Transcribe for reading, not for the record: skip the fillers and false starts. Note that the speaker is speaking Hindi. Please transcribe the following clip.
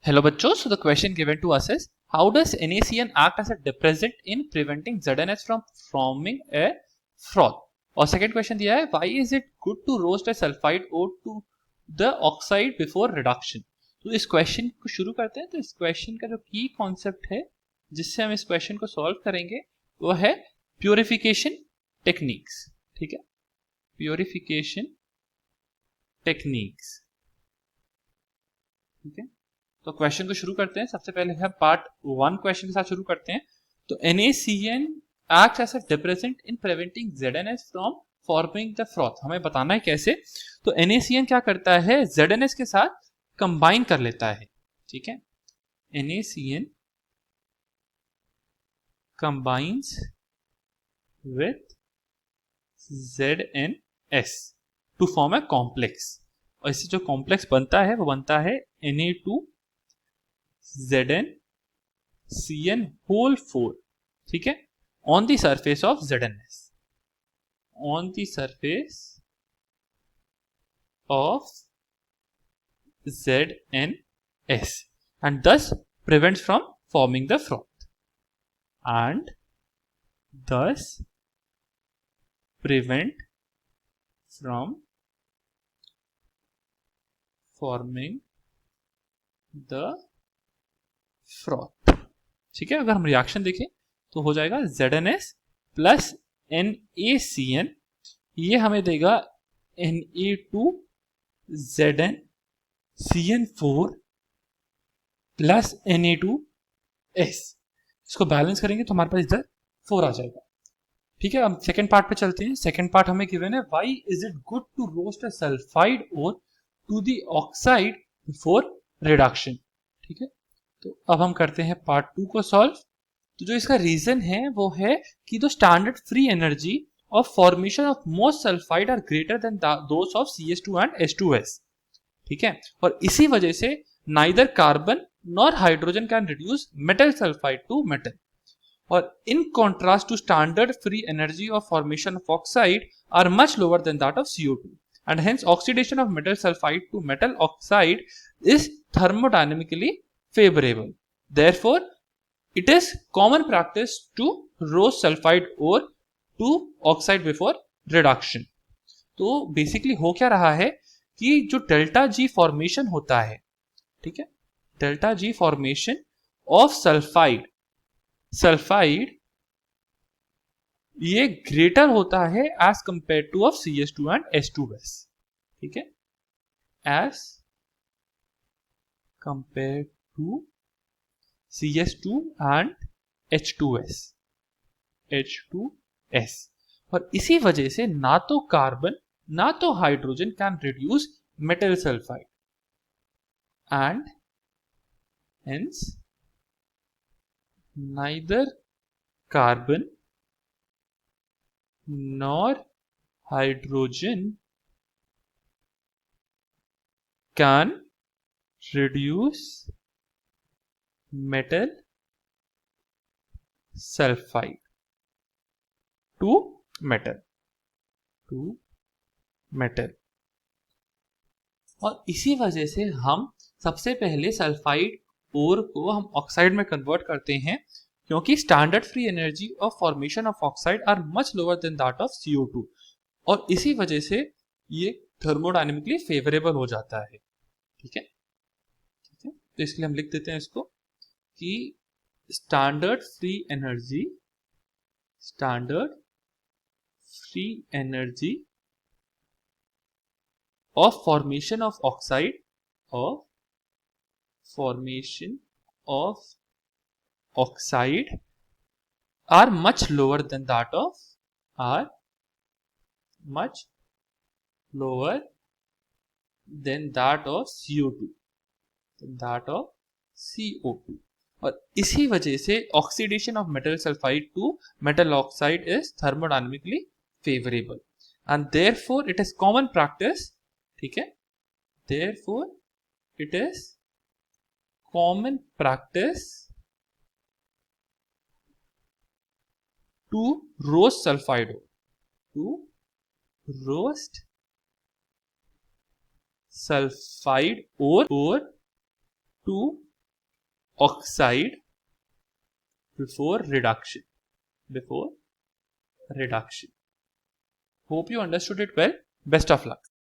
Hello बच्चों, so the question given to us is how does NaCN act as a depressant in preventing ZnS from forming a froth? और सेकेंड क्वेश्चन दिया है why is it good to roast a sulfide ore to the oxide before reduction? तो इस क्वेश्चन को शुरू करते हैं। तो इस क्वेश्चन का जो की कॉन्सेप्ट है जिससे हम इस क्वेश्चन को सॉल्व करेंगे वो है प्योरिफिकेशन टेक्निक्स। ठीक है, प्योरिफिकेशन टेक्निक्स। ठीक है, तो क्वेश्चन को शुरू करते हैं। सबसे पहले हम पार्ट 1 क्वेश्चन के साथ शुरू करते हैं। तो NaCN act as a depressant in preventing ZnS from forming the froth. हमें बताना है कैसे। तो NaCN क्या करता है, ZnS के साथ कंबाइन कर लेता है। ठीक है, NaCN combines with ZnS to form a complex. और इससे जो कॉम्प्लेक्स बनता है वो बनता है Na2ZnCN whole 4। ठीक है, on the surface of ZnS, on the surface of ZnS and thus prevents from forming the froth and thus prevent from forming the froth। ठीक है, अगर हम रिएक्शन देखें तो हो जाएगा ZnS प्लस NaCN, ये हमें देगा Na2ZnCN4 प्लस Na2S। इसको बैलेंस करेंगे तो हमारे पास इधर 4 आ जाएगा। ठीक है, अब सेकेंड पार्ट पे चलते हैं। सेकेंड पार्ट हमें गिवन है why is it good to roast a sulphide और to the oxide before reduction. ठीक है, तो अब हम करते हैं पार्ट 2 को सॉल्व। तो जो इसका रीजन है वो है कि the standard free energy of formation of most sulphide are greater than those of CH2 and H2S। ठीक है, और इसी वजह से neither carbon nor hydrogen can reduce metal sulphide to metal. और in contrast to standard free energy of formation of oxide are much lower than that of CO2 and hence oxidation of metal sulfide to metal oxide is thermodynamically favorable. Therefore it is common practice to roast sulfide ore to oxide before reduction। तो बेसिकली हो क्या रहा है कि जो डेल्टा जी फॉर्मेशन होता है, ठीक है, delta g formation of sulphide ये ग्रेटर होता है as compare to of CH2 and H2S। ठीक है, as compare to CH2 and H2S। और इसी वजह से ना तो कार्बन ना तो hydrogen can reduce metal sulphide and hence neither carbon nor hydrogen can reduce metal sulfide to metal। और इसी वजह से हम सबसे पहले सल्फाइड ओर को हम ऑक्साइड में कन्वर्ट करते हैं क्योंकि standard free energy of formation of oxide are much lower than that of CO2 और इसी वजह से ये थर्मोडायनेमिकली फेवरेबल हो जाता है। ठीक है, ठीक है, तो इसलिए हम लिख देते हैं इसको कि standard free energy of formation of oxide are much lower than that of CO2 और इसी वजह से oxidation of metal sulphide to metal oxide is thermodynamically favourable and therefore it is common practice. ठीक है, therefore it is common practice to roast sulfide ore to oxide before reduction. Hope you understood it well. Best of luck.